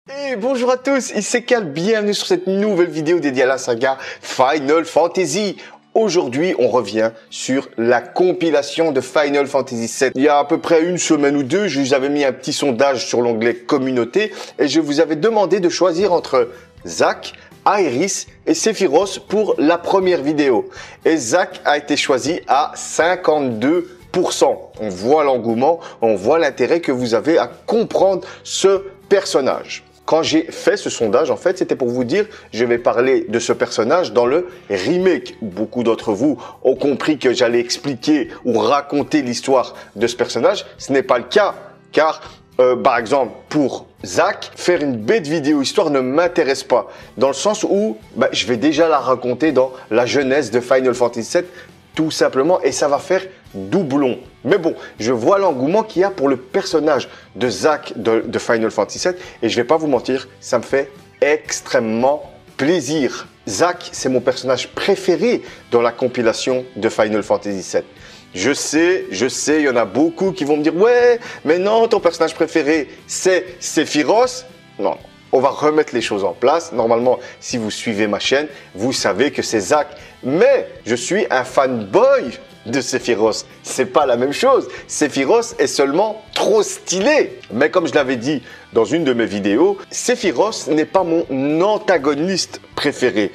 Et bonjour à tous, ici Cal, bienvenue sur cette nouvelle vidéo dédiée à la saga Final Fantasy. Aujourd'hui, on revient sur la compilation de Final Fantasy VII. Il y a à peu près une semaine ou deux, je vous avais mis un petit sondage sur l'onglet communauté et je vous avais demandé de choisir entre Zack, Aerith et Sephiroth pour la première vidéo. Et Zack a été choisi à 52%. On voit l'engouement, on voit l'intérêt que vous avez à comprendre ce personnage. Quand j'ai fait ce sondage, en fait, c'était pour vous dire, je vais parler de ce personnage dans le remake. Beaucoup d'entre vous ont compris que j'allais expliquer ou raconter l'histoire de ce personnage. Ce n'est pas le cas, car, par exemple, pour Zack, faire une bête vidéo histoire ne m'intéresse pas. Dans le sens où, je vais déjà la raconter dans la jeunesse de Final Fantasy VII, tout simplement, et ça va faire doublon. Mais bon, je vois l'engouement qu'il y a pour le personnage de Zack de Final Fantasy VII et je vais pas vous mentir, ça me fait extrêmement plaisir. Zack, c'est mon personnage préféré dans la compilation de Final Fantasy VII. Je sais, il y en a beaucoup qui vont me dire « Ouais, mais non, ton personnage préféré, c'est Sephiroth ». Non, on va remettre les choses en place. Normalement, si vous suivez ma chaîne, vous savez que c'est Zack. Mais je suis un fanboy de Sephiroth. C'est pas la même chose. Sephiroth est seulement trop stylé. Mais comme je l'avais dit dans une de mes vidéos, Sephiroth n'est pas mon antagoniste préféré.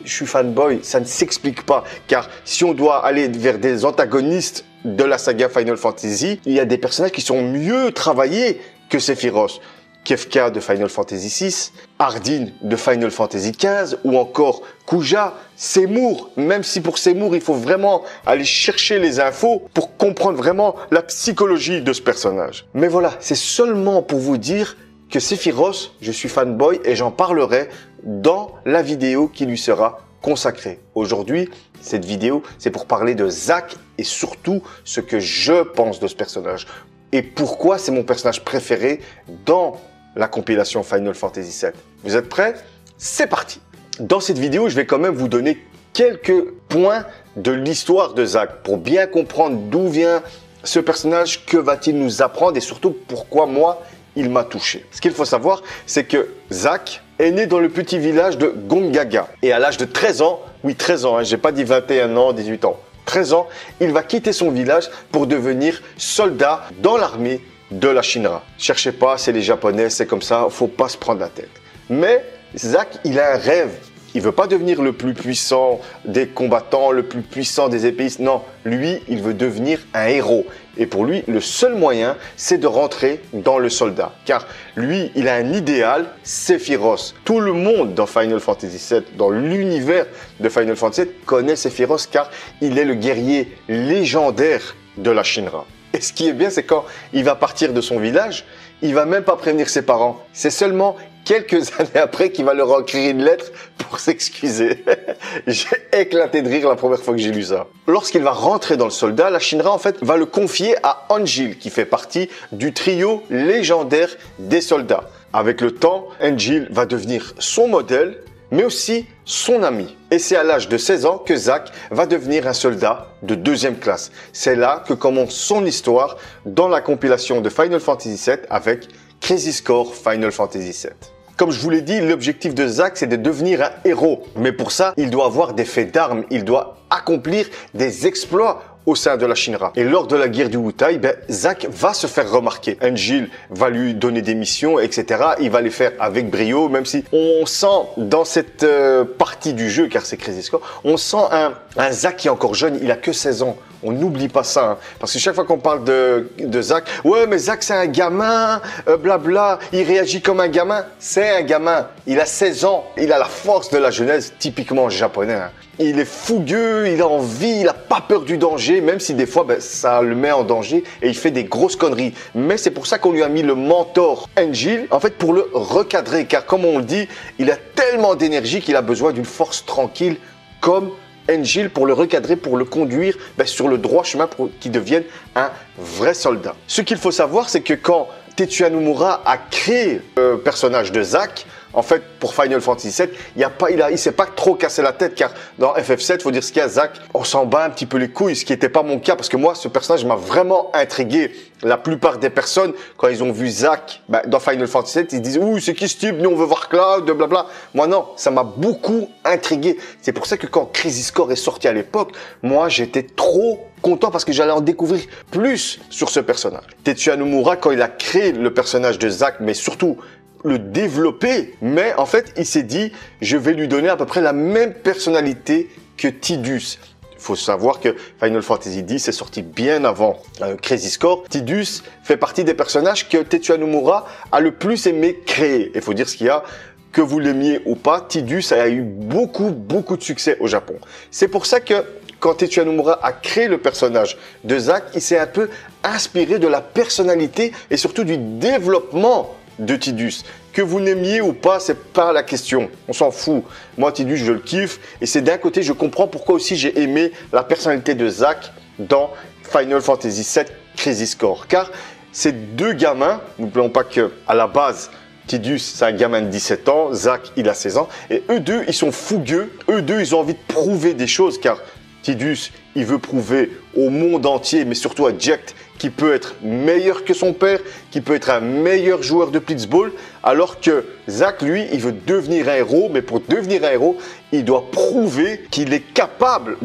Je suis fanboy, ça ne s'explique pas. Car si on doit aller vers des antagonistes de la saga Final Fantasy, il y a des personnages qui sont mieux travaillés que Sephiroth. Kefka de Final Fantasy VI, Ardyn de Final Fantasy XV ou encore Kuja, Seymour. Même si pour Seymour, il faut vraiment aller chercher les infos pour comprendre vraiment la psychologie de ce personnage. Mais voilà, c'est seulement pour vous dire que Sephiroth, je suis fanboy et j'en parlerai dans la vidéo qui lui sera consacrée. Aujourd'hui, cette vidéo, c'est pour parler de Zack et surtout ce que je pense de ce personnage. Et pourquoi c'est mon personnage préféré dans la compilation Final Fantasy VII. Vous êtes prêts? C'est parti! Dans cette vidéo, je vais quand même vous donner quelques points de l'histoire de Zack pour bien comprendre d'où vient ce personnage, que va-t-il nous apprendre et surtout pourquoi moi, il m'a touché. Ce qu'il faut savoir, c'est que Zack est né dans le petit village de Gongaga. Et à l'âge de 13 ans, oui 13 ans, j'ai pas dit 21 ans, 18 ans, 13 ans, il va quitter son village pour devenir soldat dans l'armée de la Shinra. Cherchez pas, c'est les Japonais, c'est comme ça, faut pas se prendre la tête. Mais Zack, il a un rêve. Il veut pas devenir le plus puissant des combattants, le plus puissant des épéistes. Non, lui, il veut devenir un héros. Et pour lui, le seul moyen, c'est de rentrer dans le soldat. Car lui, il a un idéal, Sephiroth. Tout le monde dans Final Fantasy VII, dans l'univers de Final Fantasy VII, connaît Sephiroth car il est le guerrier légendaire de la Shinra. Et ce qui est bien, c'est quand il va partir de son village, il va même pas prévenir ses parents. C'est seulement quelques années après qu'il va leur écrire une lettre pour s'excuser. J'ai éclaté de rire la première fois que j'ai lu ça. Lorsqu'il va rentrer dans le soldat, la Shinra en fait va le confier à Angeal, qui fait partie du trio légendaire des soldats. Avec le temps, Angeal va devenir son modèle, mais aussi son ami. Et c'est à l'âge de 16 ans que Zack va devenir un soldat de 2e classe. C'est là que commence son histoire dans la compilation de Final Fantasy VII avec Crisis Core Final Fantasy VII. Comme je vous l'ai dit, l'objectif de Zack, c'est de devenir un héros. Mais pour ça, il doit avoir des faits d'armes, il doit accomplir des exploits au sein de la Shinra. Et lors de la guerre du Wutai, Zack va se faire remarquer. Angeal va lui donner des missions, etc. Il va les faire avec brio, même si on sent dans cette partie du jeu, car c'est Crisis Core, on sent un Zack qui est encore jeune, il a que 16 ans. On n'oublie pas ça, hein. Parce que chaque fois qu'on parle de Zack, ouais mais Zack c'est un gamin, blabla, il réagit comme un gamin. C'est un gamin, il a 16 ans, il a la force de la jeunesse, typiquement japonais, hein. Il est fougueux, il a envie, il n'a pas peur du danger, même si des fois ça le met en danger et il fait des grosses conneries. Mais c'est pour ça qu'on lui a mis le mentor Angeal, en fait pour le recadrer, car comme on le dit, il a tellement d'énergie qu'il a besoin d'une force tranquille comme Angeal pour le recadrer, pour le conduire sur le droit chemin pour qu'il devienne un vrai soldat. Ce qu'il faut savoir, c'est que quand Tetsuya Nomura a créé le personnage de Zack, En fait, pour Final Fantasy VII, il s'est pas trop cassé la tête, car dans FF7, faut dire ce qu'il y a, Zack, on s'en bat un petit peu les couilles, ce qui n'était pas mon cas, parce que moi, ce personnage m'a vraiment intrigué. La plupart des personnes, quand ils ont vu Zack dans Final Fantasy VII, ils disent « Ouh, c'est qui ce type? Nous, on veut voir Cloud, blabla. » Moi, non, ça m'a beaucoup intrigué. C'est pour ça que quand Crisis Core est sorti à l'époque, moi, j'étais trop content parce que j'allais en découvrir plus sur ce personnage. Tetsuya Nomura, quand il a créé le personnage de Zack, mais surtout le développer, mais en fait, il s'est dit, je vais lui donner à peu près la même personnalité que Tidus. Il faut savoir que Final Fantasy X est sorti bien avant Crisis Core. Tidus fait partie des personnages que Tetsuya Nomura a le plus aimé créer. Il faut dire ce qu'il y a, que vous l'aimiez ou pas, Tidus a eu beaucoup de succès au Japon. C'est pour ça que quand Tetsuya Nomura a créé le personnage de Zack, il s'est un peu inspiré de la personnalité et surtout du développement de Tidus. Que vous n'aimiez ou pas, c'est pas la question. On s'en fout. Moi, Tidus, je le kiffe. Et c'est d'un côté, je comprends pourquoi aussi j'ai aimé la personnalité de Zack dans Final Fantasy VII Crisis Core. Car ces deux gamins, n'oublions pas que à la base, Tidus, c'est un gamin de 17 ans. Zack, il a 16 ans. Et eux deux, ils sont fougueux. Eux deux, ils ont envie de prouver des choses. Car Tidus, il veut prouver au monde entier, mais surtout à Jecht, qu'il peut être meilleur que son père, qu'il peut être un meilleur joueur de blitzball, alors que Zack, lui, il veut devenir un héros, mais pour devenir un héros, il doit prouver qu'il est capable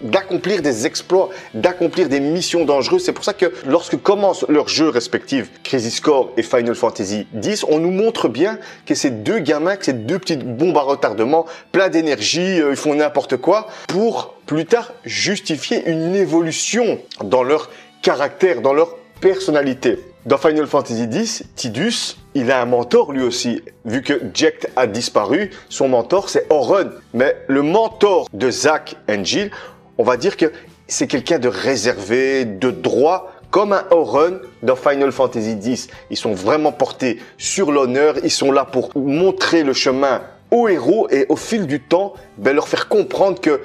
d'accomplir des exploits, d'accomplir des missions dangereuses. C'est pour ça que lorsque commencent leurs jeux respectifs, Crisis Core et Final Fantasy X, on nous montre bien que ces deux gamins, que ces deux petites bombes à retardement, plein d'énergie, ils font n'importe quoi, pour plus tard justifier une évolution dans leur caractère, dans leur personnalité. Dans Final Fantasy X, Tidus, il a un mentor lui aussi. Vu que Jecht a disparu, son mentor c'est Auron. Mais le mentor de Zack et Jill, on va dire que c'est quelqu'un de réservé, de droit, comme un Auron dans Final Fantasy X. Ils sont vraiment portés sur l'honneur, ils sont là pour montrer le chemin aux héros et au fil du temps, leur faire comprendre que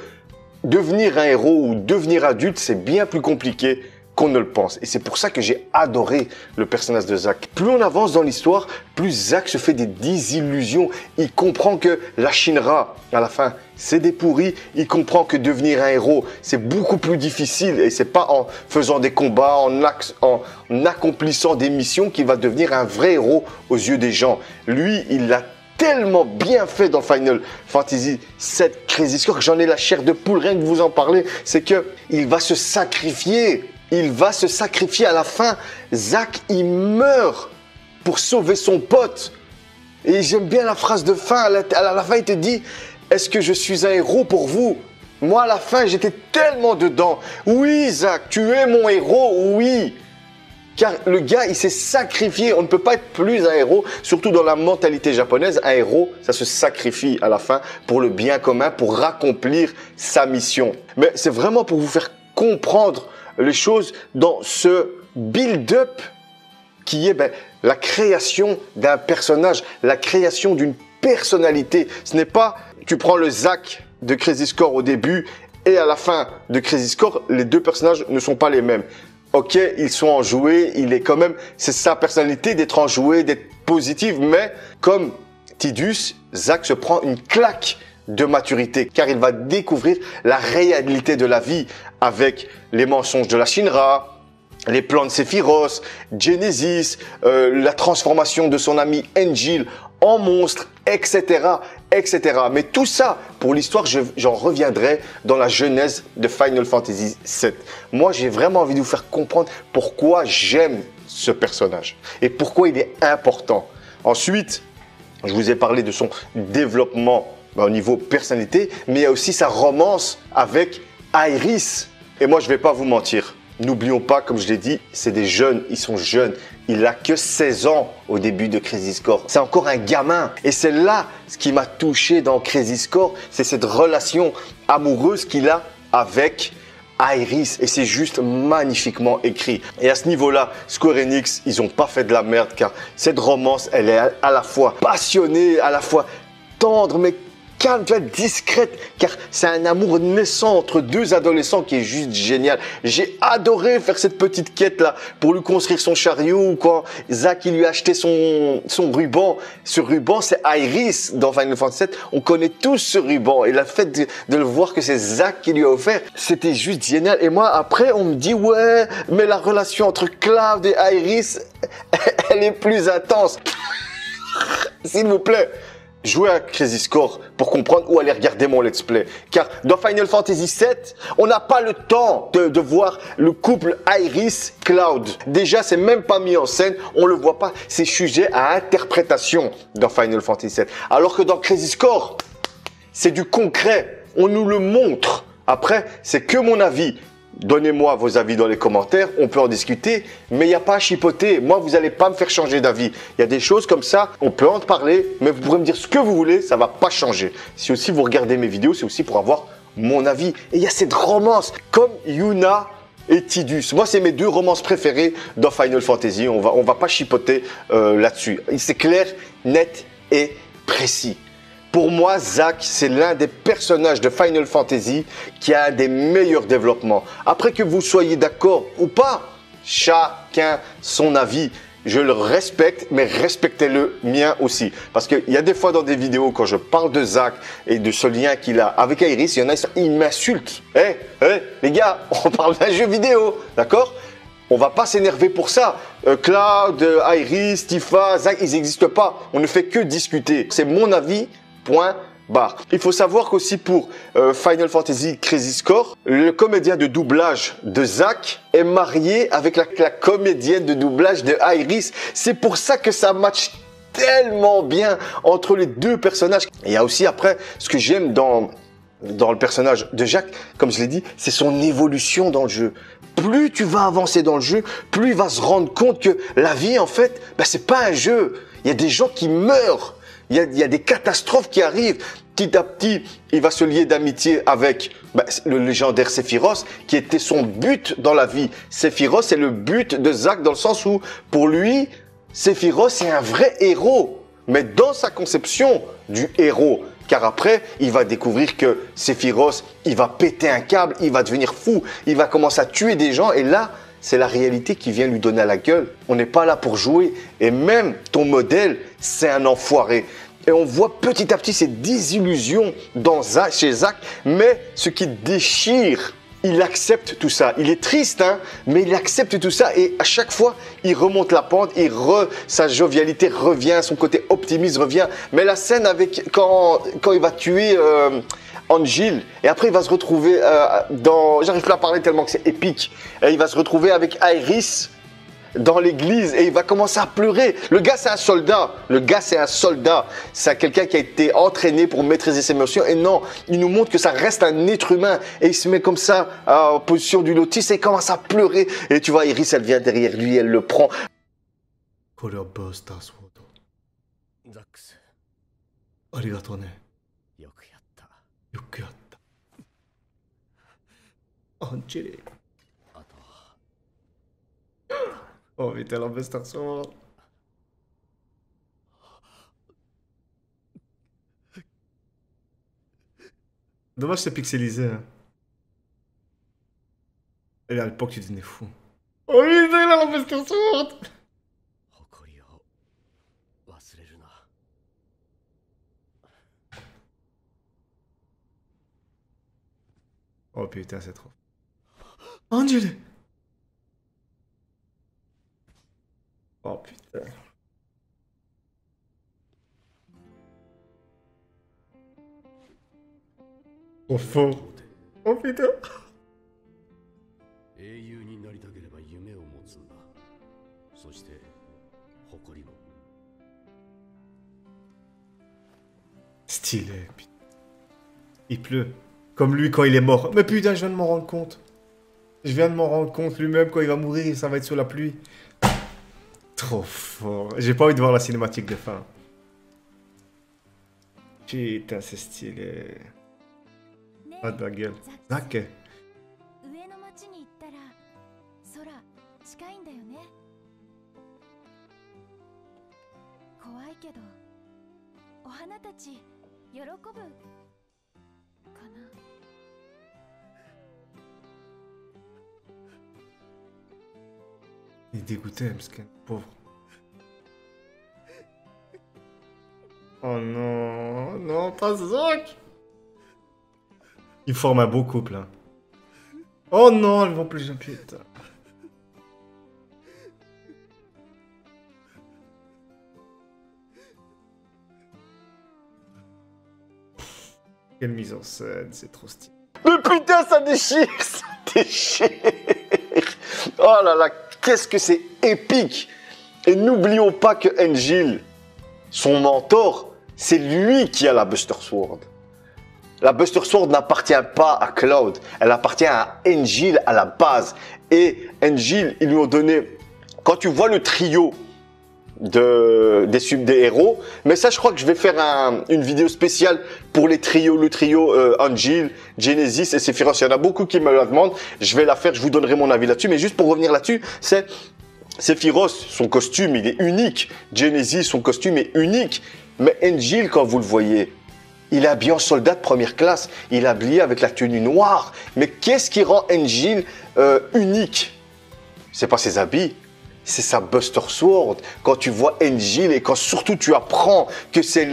devenir un héros ou devenir adulte, c'est bien plus compliqué qu'on ne le pense. Et c'est pour ça que j'ai adoré le personnage de Zack. Plus on avance dans l'histoire, plus Zack se fait des désillusions. Il comprend que la Shinra, à la fin, c'est des pourris. Il comprend que devenir un héros, c'est beaucoup plus difficile. Et c'est pas en faisant des combats, en accomplissant des missions qu'il va devenir un vrai héros aux yeux des gens. Lui, il l'a tellement bien fait dans Final Fantasy VII Crisis Core que j'en ai la chair de poule rien que vous en parler. C'est que il va se sacrifier. Il va se sacrifier à la fin. Zack, il meurt pour sauver son pote. Et j'aime bien la phrase de fin. À la fin, il te dit « Est-ce que je suis un héros pour vous ?» Moi, à la fin, j'étais tellement dedans. Oui, Zack, tu es mon héros, oui. Car le gars, il s'est sacrifié. On ne peut pas être plus un héros, surtout dans la mentalité japonaise. Un héros, ça se sacrifie à la fin pour le bien commun, pour accomplir sa mission. Mais c'est vraiment pour vous faire comprendre les choses dans ce build-up qui est la création d'un personnage, la création d'une personnalité. Ce n'est pas, tu prends le Zack de Crisis Core au début et à la fin de Crisis Core, les deux personnages ne sont pas les mêmes. Ok, ils sont enjoués, c'est sa personnalité d'être enjoué, d'être positive, mais comme Tidus, Zack se prend une claque de maturité, car il va découvrir la réalité de la vie avec les mensonges de la Shinra, les plans de Sephiroth, Genesis, la transformation de son ami Angel en monstre, etc., etc. Mais tout ça, pour l'histoire, j'en reviendrai dans la genèse de Final Fantasy VII. Moi, j'ai vraiment envie de vous faire comprendre pourquoi j'aime ce personnage et pourquoi il est important. Ensuite, je vous ai parlé de son développement au niveau personnalité, mais il y a aussi sa romance avec Iris. Et moi, je ne vais pas vous mentir. N'oublions pas, comme je l'ai dit, c'est des jeunes, ils sont jeunes. Il n'a que 16 ans au début de Crisis Core. C'est encore un gamin. Et c'est là ce qui m'a touché dans Crisis Core, c'est cette relation amoureuse qu'il a avec Iris. Et c'est juste magnifiquement écrit. Et à ce niveau-là, Square Enix, ils n'ont pas fait de la merde, car cette romance, elle est à la fois passionnée, à la fois tendre, mais calme, tu vois, discrète, car c'est un amour naissant entre deux adolescents qui est juste génial. J'ai adoré faire cette petite quête là pour lui construire son chariot, ou quand Zack il lui a acheté son ruban. Ce ruban, c'est Iris dans Final Fantasy VII. On connaît tous ce ruban, et le fait de le voir que c'est Zack qui lui a offert, c'était juste génial. Et moi après on me dit ouais, mais la relation entre Cloud et Iris, elle est plus intense. S'il vous plaît, jouez à Crazy Score pour comprendre, ou aller regarder mon let's play. Car dans Final Fantasy VII, on n'a pas le temps de voir le couple Iris-Cloud. Déjà, c'est même pas mis en scène, on le voit pas. C'est sujet à interprétation dans Final Fantasy VII. Alors que dans Crazy Score, c'est du concret, on nous le montre. Après, c'est que mon avis. Donnez-moi vos avis dans les commentaires, on peut en discuter, mais il n'y a pas à chipoter. Moi, vous n'allez pas me faire changer d'avis. Il y a des choses comme ça, on peut en parler, mais vous pourrez me dire ce que vous voulez, ça ne va pas changer. Si aussi vous regardez mes vidéos, c'est aussi pour avoir mon avis. Et il y a cette romance, comme Yuna et Tidus. Moi, c'est mes deux romances préférées dans Final Fantasy. On va pas chipoter là-dessus. C'est clair, net et précis. Pour moi, Zack, c'est l'un des personnages de Final Fantasy qui a un des meilleurs développements. Après que vous soyez d'accord ou pas, chacun son avis. Je le respecte, mais respectez le mien aussi. Parce qu'il y a des fois dans des vidéos, quand je parle de Zack et de ce lien qu'il a avec Iris, il y en a qui m'insultent. Les gars, on parle d'un jeu vidéo, d'accord ? On va pas s'énerver pour ça. Cloud, Iris, Tifa, Zack, ils n'existent pas. On ne fait que discuter. C'est mon avis. Point barre. Il faut savoir qu'aussi pour Final Fantasy Crazy Score, le comédien de doublage de Zack est marié avec la comédienne de doublage de Iris. C'est pour ça que ça match tellement bien entre les deux personnages. Et il y a aussi après, ce que j'aime dans le personnage de Zack, comme je l'ai dit, c'est son évolution dans le jeu. Plus tu vas avancer dans le jeu, plus il va se rendre compte que la vie, en fait, c'est pas un jeu. Il y a des gens qui meurent. Il y a des catastrophes qui arrivent. Petit à petit, il va se lier d'amitié avec le légendaire Sephiroth, qui était son but dans la vie. Sephiroth, c'est le but de Zack dans le sens où, pour lui, Sephiroth, c'est un vrai héros. Mais dans sa conception du héros. Car après, il va découvrir que Sephiroth, il va péter un câble, il va devenir fou, il va commencer à tuer des gens. Et là, c'est la réalité qui vient lui donner à la gueule. On n'est pas là pour jouer. Et même ton modèle, c'est un enfoiré. Et on voit petit à petit ces désillusions chez Zack. Mais ce qui déchire, il accepte tout ça. Il est triste, hein, mais il accepte tout ça. Et à chaque fois, il remonte la pente. Sa jovialité revient, son côté optimiste revient. Mais la scène quand il va tuer Angel, et après il va se retrouver j'arrive plus à parler tellement que c'est épique, et il va se retrouver avec Iris dans l'église et il va commencer à pleurer. Le gars c'est un soldat, c'est quelqu'un qui a été entraîné pour maîtriser ses émotions, et non, il nous montre que ça reste un être humain, et il se met comme ça en position du lotus et il commence à pleurer, et tu vois Iris elle vient derrière lui, elle le prend. Oh putain, la prestation. Dommage c'est pixelisé. Hein. Et à l'époque tu devenais fou. Oh putain, il a la prestation. Oh putain, c'est trop. Angel. Oh putain. Trop fort. Oh putain. Stylé. Il pleut. Comme lui quand il est mort. Mais putain, je viens de m'en rendre compte. Je viens de m'en rendre compte lui-même, quand il va mourir, ça va être sous la pluie. Trop fort. J'ai pas envie de voir la cinématique de fin. Putain, c'est stylé. Pas de la gueule. Zack. 喜ぶかな。Il est dégoûté, Msken, pauvre. Oh non, non, pas Zach. Ils forment un beau couple. Hein. Oh non, ils vont plus jamais putain. Quelle mise en scène, c'est trop stylé. Mais putain, ça déchire, ça déchire. Oh là là, qu'est-ce que c'est épique. Et n'oublions pas que Angel, son mentor, c'est lui qui a la Buster Sword. La Buster Sword n'appartient pas à Cloud, elle appartient à Angel à la base. Et Angel, ils lui ont donné, quand tu vois le trio des héros, mais ça je crois que je vais faire une vidéo spéciale pour les trios, le trio Angel, Genesis et Sephiroth. Il y en a beaucoup qui me la demandent, je vais la faire, je vous donnerai mon avis là-dessus. Mais juste pour revenir là-dessus, c'est Sephiroth, son costume il est unique, Genesis, son costume est unique, mais Angel, quand vous le voyez, il est habillé en soldat de première classe, il est habillé avec la tenue noire. Mais qu'est-ce qui rend Angel unique? C'est pas ses habits, c'est sa Buster Sword. Quand tu vois Angel et quand surtout tu apprends que c'est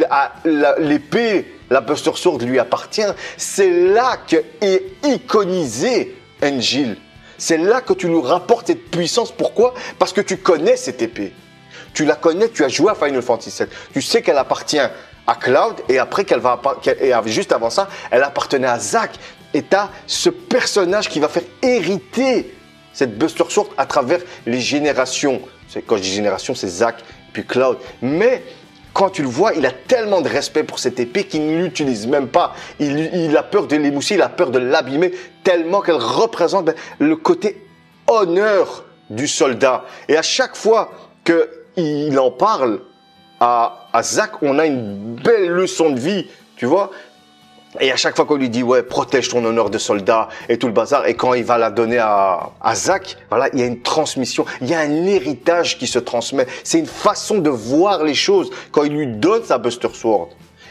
l'épée, la Buster Sword lui appartient, c'est là que est iconisé Angel. C'est là que tu nous rapportes cette puissance. Pourquoi? Parce que tu connais cette épée. Tu la connais, tu as joué à Final Fantasy VII. Tu sais qu'elle appartient à Cloud et après juste avant ça, elle appartenait à Zack. Et tu as ce personnage qui va faire hériter cette Buster Sword à travers les générations. Quand je dis génération, c'est Zack puis Cloud. Mais quand tu le vois, il a tellement de respect pour cette épée qu'il ne l'utilise même pas. Il a peur de l'émousser, il a peur de l'abîmer tellement qu'elle représente le côté honneur du soldat. Et à chaque fois qu'il en parle à Zack, on a une belle leçon de vie, tu vois. Et à chaque fois qu'on lui dit, ouais, protège ton honneur de soldat et tout le bazar, et quand il va la donner à Zack, voilà, il y a une transmission, il y a un héritage qui se transmet. C'est une façon de voir les choses. Quand il lui donne sa Buster Sword,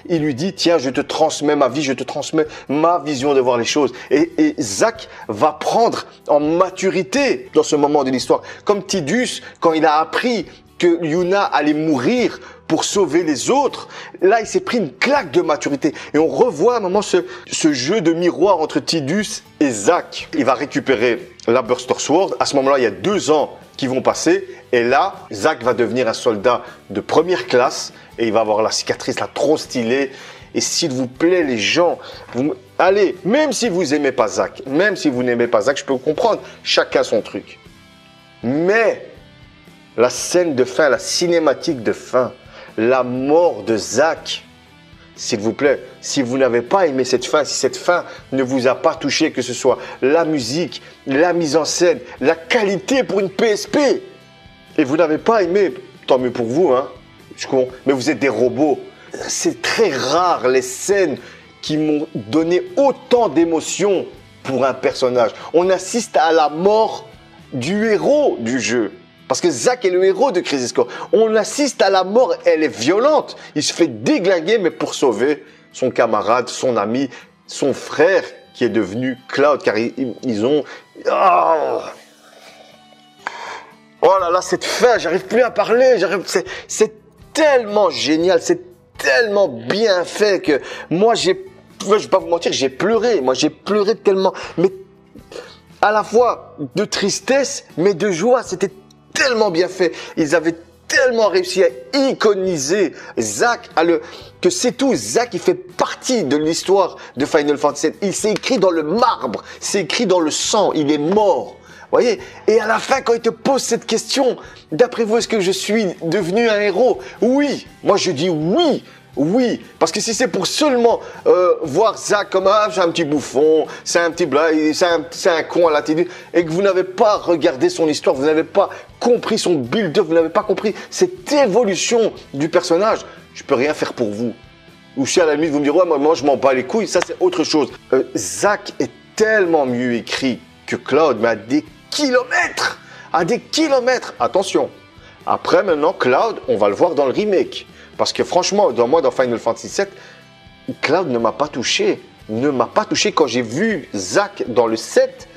il lui dit, tiens, je te transmets ma vie, je te transmets ma vision de voir les choses. Et Zack va prendre en maturité dans ce moment de l'histoire. Comme Tidus, quand il a appris que Yuna allait mourir pour sauver les autres, là, il s'est pris une claque de maturité. Et on revoit à un moment ce jeu de miroir entre Tidus et Zack. Il va récupérer la Buster Sword. À ce moment-là, il y a 2 ans qui vont passer. Et là, Zack va devenir un soldat de première classe. Et il va avoir la cicatrice là, trop stylée. Et s'il vous plaît, les gens, allez, même si vous n'aimez pas Zack, je peux vous comprendre. Chacun son truc. Mais la scène de fin, la cinématique de fin, la mort de Zack, s'il vous plaît, si vous n'avez pas aimé cette fin, si cette fin ne vous a pas touché, que ce soit la musique, la mise en scène, la qualité pour une PSP, et vous n'avez pas aimé, tant mieux pour vous, hein, mais vous êtes des robots. C'est très rare les scènes qui m'ont donné autant d'émotions pour un personnage. On assiste à la mort du héros du jeu. Parce que Zack est le héros de Crisis Core. On assiste à la mort, elle est violente. Il se fait déglinguer, mais pour sauver son camarade, son ami, son frère, qui est devenu Cloud, car ils ont... Oh là là, cette fin, j'arrive plus à parler. C'est tellement génial, c'est tellement bien fait que moi, je vais pas vous mentir, j'ai pleuré. Moi, j'ai pleuré tellement, mais à la fois de tristesse, mais de joie. C'était tellement bien fait. Ils avaient tellement réussi à iconiser Zack, que c'est tout. Zack, il fait partie de l'histoire de Final Fantasy VII. Il s'est écrit dans le marbre, c'est écrit dans le sang. Il est mort. Voyez. Et à la fin, quand il te pose cette question, d'après vous, est-ce que je suis devenu un héros? Oui. Moi, je dis oui. Oui, parce que si c'est pour seulement voir Zack comme c'est un petit bouffon, c'est un petit blague, c'est un con à la télé, et que vous n'avez pas regardé son histoire, vous n'avez pas compris son build-up, vous n'avez pas compris cette évolution du personnage, je peux rien faire pour vous. Ou si à la limite vous me direz, ouais, moi je m'en bats les couilles, ça c'est autre chose. Zack est tellement mieux écrit que Cloud, mais à des kilomètres, attention. Après maintenant, Cloud, on va le voir dans le remake. Parce que franchement, dans Final Fantasy VII, Cloud ne m'a pas touché. Ne m'a pas touché. Quand j'ai vu Zack dans le set,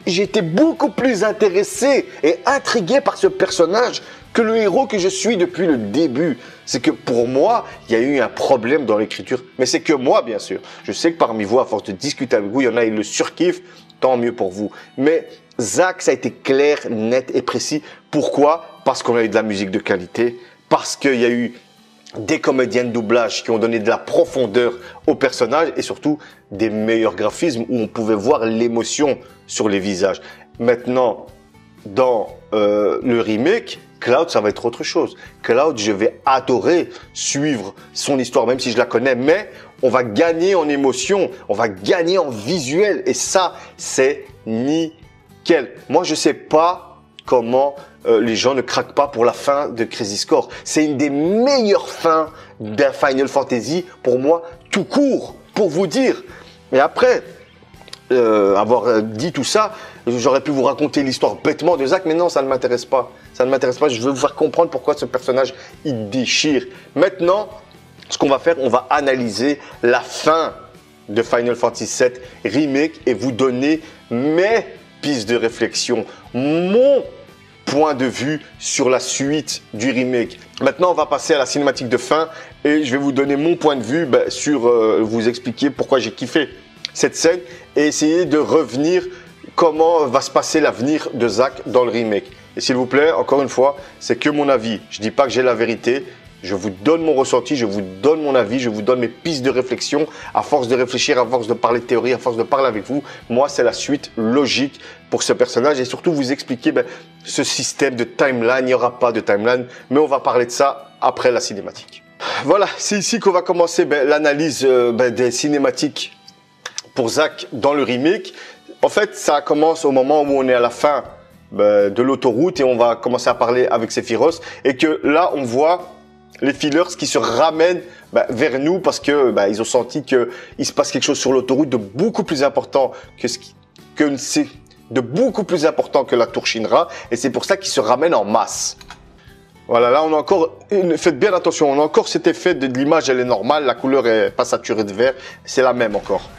j'étais beaucoup plus intéressé et intrigué par ce personnage que le héros que je suis depuis le début. C'est que pour moi, il y a eu un problème dans l'écriture. Mais c'est que moi, bien sûr. Je sais que parmi vous, à force de discuter avec vous, il y en a qui le surkiffent. Tant mieux pour vous. Mais Zack, ça a été clair, net et précis. Pourquoi? Parce qu'on a eu de la musique de qualité. Parce qu'il y a eu des comédiens de doublage qui ont donné de la profondeur au personnage et surtout des meilleurs graphismes où on pouvait voir l'émotion sur les visages. Maintenant, dans le remake, Cloud, ça va être autre chose. Cloud, je vais adorer suivre son histoire, même si je la connais, mais on va gagner en émotion, on va gagner en visuel et ça, c'est nickel. Moi, je sais pas comment les gens ne craquent pas pour la fin de Crazy Score. C'est une des meilleures fins d'un Final Fantasy pour moi, tout court, pour vous dire. Et après avoir dit tout ça, j'aurais pu vous raconter l'histoire bêtement de Zack, mais non, ça ne m'intéresse pas. Ça ne m'intéresse pas, je veux vous faire comprendre pourquoi ce personnage, il déchire. Maintenant, ce qu'on va faire, on va analyser la fin de Final Fantasy VII Remake et vous donner mes pistes de réflexion, mon point de vue sur la suite du remake. Maintenant, on va passer à la cinématique de fin et je vais vous donner mon point de vue sur vous expliquer pourquoi j'ai kiffé cette scène et essayer de revenir comment va se passer l'avenir de Zack dans le remake. Et s'il vous plaît, encore une fois, c'est que mon avis. Je dis pas que j'ai la vérité. Je vous donne mon ressenti, je vous donne mon avis, je vous donne mes pistes de réflexion. À force de réfléchir, à force de parler de théorie, à force de parler avec vous, moi, c'est la suite logique pour ce personnage et surtout vous expliquer ce système de timeline. Il n'y aura pas de timeline, mais on va parler de ça après la cinématique. Voilà, c'est ici qu'on va commencer l'analyse des cinématiques pour Zack dans le remake. En fait, ça commence au moment où on est à la fin de l'autoroute et on va commencer à parler avec Sephiroth et que là, on voit les fillers qui se ramènent vers nous parce que ils ont senti qu'il se passe quelque chose sur l'autoroute de beaucoup plus important de beaucoup plus important que la tour Shinra et c'est pour ça qu'ils se ramènent en masse. Voilà, là on a encore, faites bien attention, on a encore cet effet de l'image, elle est normale, la couleur est pas saturée de vert, c'est la même encore.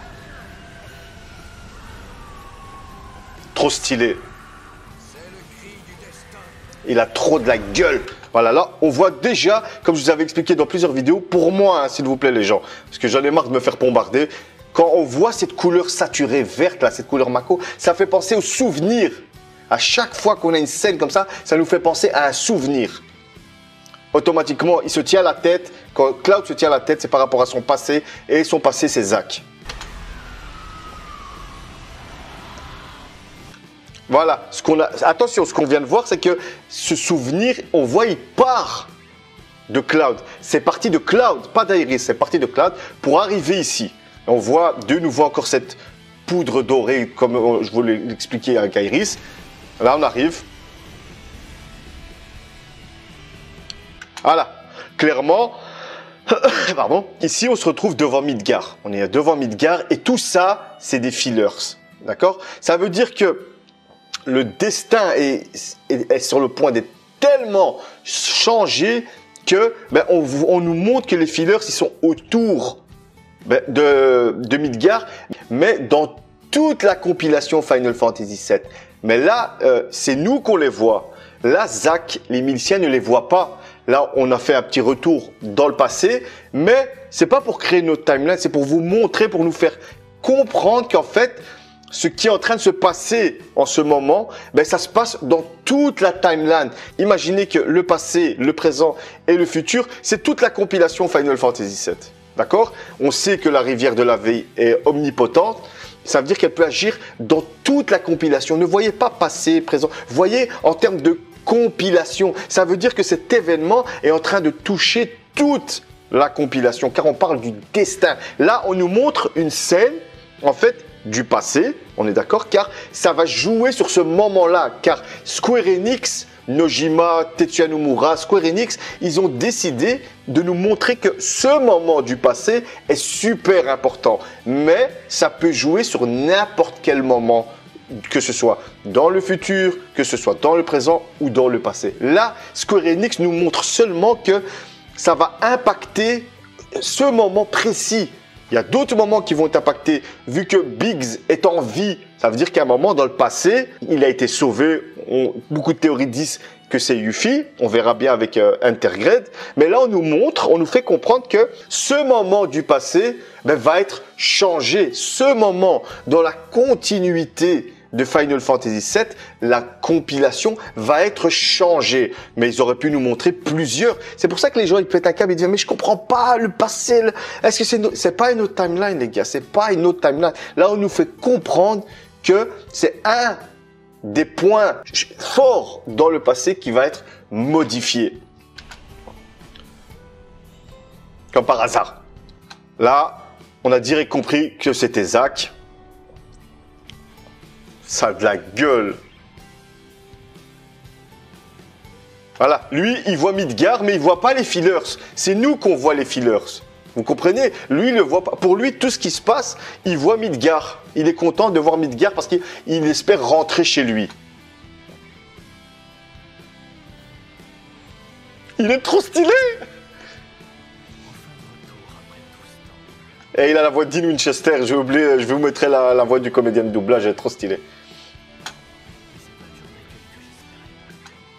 Trop stylé. Il a trop de la gueule. Voilà, là, on voit déjà, comme je vous avais expliqué dans plusieurs vidéos, pour moi, s'il vous plaît, les gens, parce que j'en ai marre de me faire bombarder, quand on voit cette couleur saturée verte, là, cette couleur Mako, ça fait penser au souvenir. À chaque fois qu'on a une scène comme ça nous fait penser à un souvenir. Automatiquement, il se tient la tête. Quand Cloud se tient la tête, c'est par rapport à son passé, et son passé, c'est Zack. Voilà, attention, ce qu'on vient de voir, c'est que ce souvenir, on voit, il part de Cloud. C'est parti de Cloud, pas d'Iris, c'est parti de Cloud pour arriver ici. On voit de nouveau encore cette poudre dorée, comme je voulais l'expliquer avec Iris. Là, on arrive. Voilà, clairement, pardon, ici, on se retrouve devant Midgar. On est devant Midgar et tout ça, c'est des fillers. D'accord? Ça veut dire que le destin est sur le point d'être tellement changé que on nous montre que les fillers ils sont autour de Midgar, mais dans toute la compilation Final Fantasy VII. Mais là, c'est nous qu'on les voit. Là, Zack, les miliciens ne les voient pas. Là, on a fait un petit retour dans le passé, mais c'est pas pour créer notre timeline, c'est pour vous montrer, pour nous faire comprendre qu'en fait, ce qui est en train de se passer en ce moment, ça se passe dans toute la timeline. Imaginez que le passé, le présent et le futur, c'est toute la compilation Final Fantasy VII. D'accord? On sait que la rivière de la veille est omnipotente. Ça veut dire qu'elle peut agir dans toute la compilation. Ne voyez pas passé, présent. Voyez en termes de compilation. Ça veut dire que cet événement est en train de toucher toute la compilation, car on parle du destin. Là, on nous montre une scène, en fait, du passé, on est d'accord, car ça va jouer sur ce moment-là, car Square Enix, Nojima, Tetsuya Nomura, Square Enix, ils ont décidé de nous montrer que ce moment du passé est super important, mais ça peut jouer sur n'importe quel moment, que ce soit dans le futur, que ce soit dans le présent ou dans le passé. Là, Square Enix nous montre seulement que ça va impacter ce moment précis. Il y a d'autres moments qui vont être impactés. Vu que Biggs est en vie, ça veut dire qu'à un moment dans le passé, il a été sauvé. Beaucoup de théories disent que c'est Yuffie. On verra bien avec Intergrade. Mais là, on nous fait comprendre que ce moment du passé va être changé. Ce moment dans la continuité de Final Fantasy VII, la compilation va être changée. Mais ils auraient pu nous montrer plusieurs. C'est pour ça que les gens ils pètent un câble et disent mais je comprends pas le passé. Est-ce que c'est pas une autre timeline les gars? C'est pas une autre timeline. Là on nous fait comprendre que c'est un des points forts dans le passé qui va être modifié. Comme par hasard. Là, on a direct compris que c'était Zack. Ça a de la gueule. Voilà. Lui, il voit Midgar, mais il voit pas les fillers. C'est nous qu'on voit les fillers. Vous comprenez? Lui, il le voit pas. Pour lui, tout ce qui se passe, il voit Midgar. Il est content de voir Midgar parce qu'il espère rentrer chez lui. Il est trop stylé! Et il a la voix de Dean Winchester. J'ai oublié, je vous mettrai la voix du comédien de doublage. Elle est trop stylé.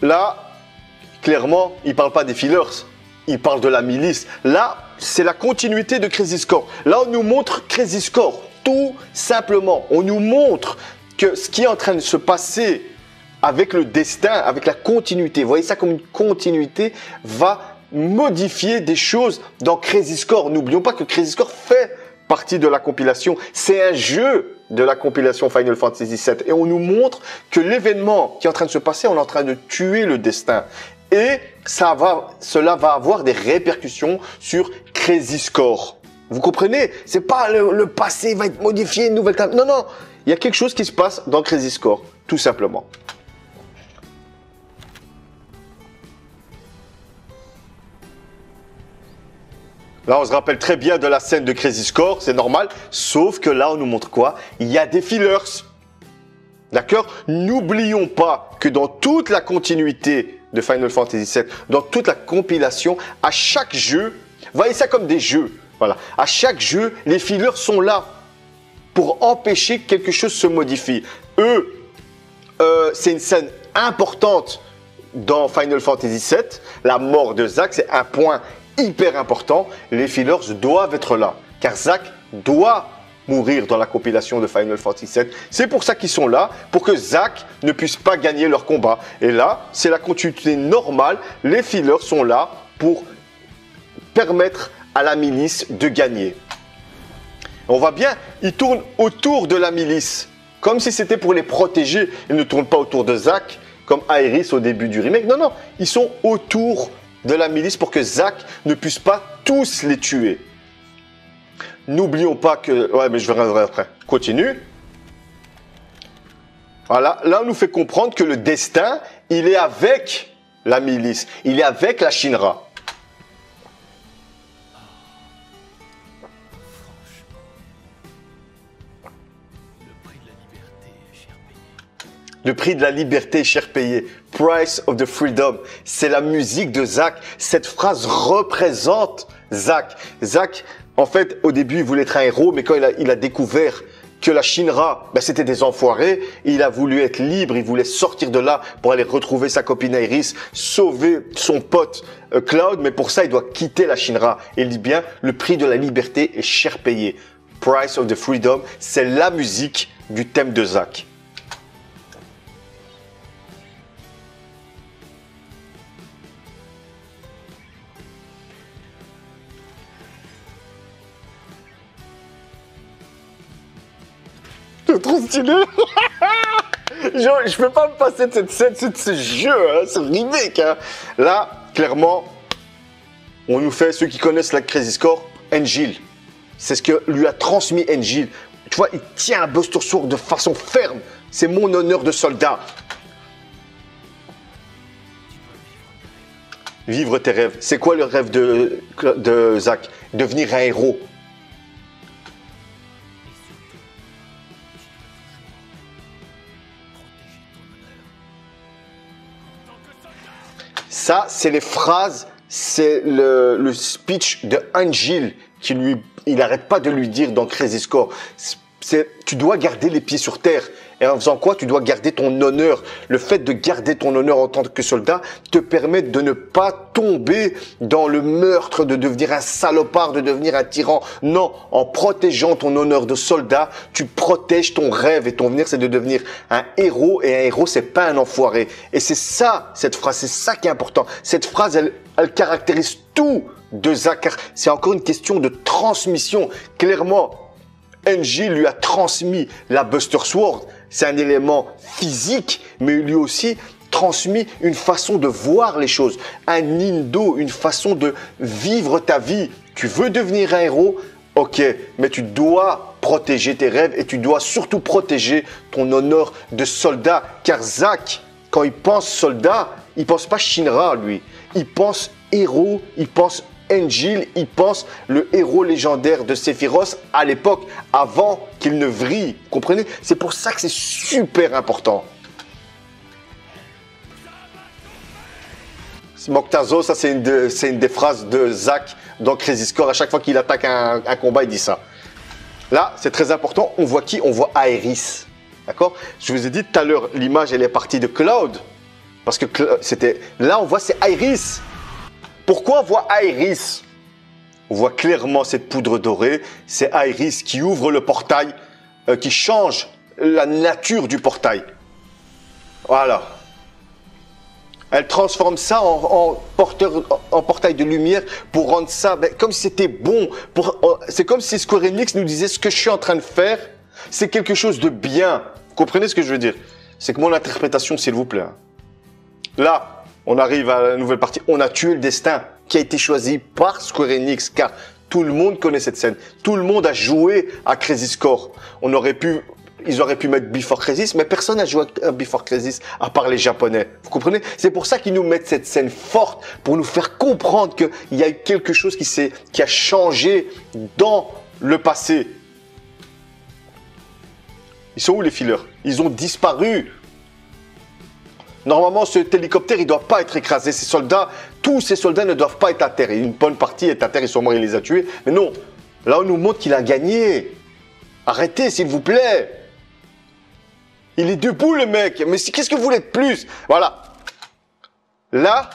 Là, clairement, il parle pas des fillers. Il parle de la milice. Là, c'est la continuité de Crisis Core. Là, on nous montre Crisis Core. Tout simplement. On nous montre que ce qui est en train de se passer avec le destin, avec la continuité, vous voyez ça comme une continuité, va modifier des choses dans Crisis Core. N'oublions pas que Crisis Core fait partie de la compilation. C'est un jeu de la compilation Final Fantasy VII. Et on nous montre que l'événement qui est en train de se passer, on est en train de tuer le destin. Et cela va avoir des répercussions sur Crisis Core. Vous comprenez? C'est pas le passé va être modifié, une nouvelle... Non, non. Il y a quelque chose qui se passe dans Crisis Core, tout simplement. Là, on se rappelle très bien de la scène de Crisis Core, c'est normal. Sauf que là, on nous montre quoi? Il y a des fillers. D'accord? N'oublions pas que dans toute la continuité de Final Fantasy VII, dans toute la compilation, à chaque jeu, voyez ça comme des jeux. Voilà. À chaque jeu, les fillers sont là pour empêcher que quelque chose se modifie. C'est une scène importante dans Final Fantasy VII. La mort de Zack, c'est un point hyper important. Les fillers doivent être là, car Zack doit mourir dans la compilation de Final Fantasy VII. C'est pour ça qu'ils sont là, pour que Zack ne puisse pas gagner leur combat. Et là, c'est la continuité normale. Les fillers sont là pour permettre à la milice de gagner. On voit bien, ils tournent autour de la milice, comme si c'était pour les protéger. Ils ne tournent pas autour de Zack, comme Aerith au début du remake. Non, non, ils sont autour de la milice pour que Zack ne puisse pas tous les tuer. N'oublions pas que... Ouais, mais je verrai après. Continue. Voilà, là on nous fait comprendre que le destin, il est avec la milice. Il est avec la Shinra. Le prix de la liberté est cher payé. Price of the freedom. C'est la musique de Zack. Cette phrase représente Zack. Zack, en fait, au début, il voulait être un héros, mais quand il a découvert que la Shinra, c'était des enfoirés, il a voulu être libre, il voulait sortir de là pour aller retrouver sa copine Aerith, sauver son pote Cloud, mais pour ça, il doit quitter la Shinra. Et il dit bien, le prix de la liberté est cher payé. Price of the freedom, c'est la musique du thème de Zack. C'est trop stylé. Je peux pas me passer de cette scène, de ce jeu, hein, ce remake. Hein. Là, clairement, on nous fait, ceux qui connaissent la Crisis Core, Angel. C'est ce que lui a transmis Angel. Tu vois, il tient un Buster Sword de façon ferme. C'est mon honneur de soldat. Vivre tes rêves. C'est quoi le rêve de Zack? Devenir un héros. Ça, c'est les phrases c'est le speech de Angel qui il n'arrête pas de lui dire dans Crazy Score. Tu dois garder les pieds sur terre. Et en faisant quoi? Tu dois garder ton honneur. Le fait de garder ton honneur en tant que soldat te permet de ne pas tomber dans le meurtre, de devenir un salopard, de devenir un tyran. Non, en protégeant ton honneur de soldat, tu protèges ton rêve et ton venir, c'est de devenir un héros. Et un héros, c'est pas un enfoiré. Et c'est ça, cette phrase, c'est ça qui est important. Cette phrase, elle caractérise tout de Zack. C'est encore une question de transmission. Clairement, Engie lui a transmis la Buster Sword. C'est un élément physique, mais lui aussi transmis une façon de voir les choses. Un Nindo, une façon de vivre ta vie. Tu veux devenir un héros? Ok, mais tu dois protéger tes rêves et tu dois surtout protéger ton honneur de soldat. Car Zack, quand il pense soldat, il pense pas Shinra, lui. Il pense héros, il pense Angel, il pense le héros légendaire de Sephiroth à l'époque, avant qu'il ne vrille. Vous comprenez? C'est pour ça que c'est super important. Moctazo, ça c'est une des phrases de Zack dans Crazy Score. À chaque fois qu'il attaque un combat, il dit ça. Là, c'est très important. On voit qui? On voit Aeris. D'accord? Je vous ai dit tout à l'heure, l'image, elle est partie de Cloud. Parce que c'était... Là, on voit, c'est Aeris. Pourquoi on voit Aeris? On voit clairement cette poudre dorée. C'est Aeris qui ouvre le portail, qui change la nature du portail. Voilà. Elle transforme ça en portail de lumière pour rendre ça comme si c'était bon. C'est comme si Square Enix nous disait ce que je suis en train de faire, c'est quelque chose de bien. Vous comprenez ce que je veux dire? C'est que mon interprétation, s'il vous plaît. Là, on arrive à la nouvelle partie. On a tué le destin qui a été choisi par Square Enix car tout le monde connaît cette scène. Tout le monde a joué à Crazy Score. Ils auraient pu mettre Before Crisis, mais personne n'a joué à Before Crisis à part les Japonais. Vous comprenez? C'est pour ça qu'ils nous mettent cette scène forte pour nous faire comprendre qu'il y a eu quelque chose qui a changé dans le passé. Ils sont où les fillers? Ils ont disparu. Normalement, cet hélicoptère, il ne doit pas être écrasé. Tous ces soldats ne doivent pas être à terre. Une bonne partie est à terre, ils sont morts, il les a tués. Mais non, là, on nous montre qu'il a gagné. Arrêtez, s'il vous plaît. Il est debout, le mec. Mais qu'est-ce que vous voulez de plus? Voilà. Là,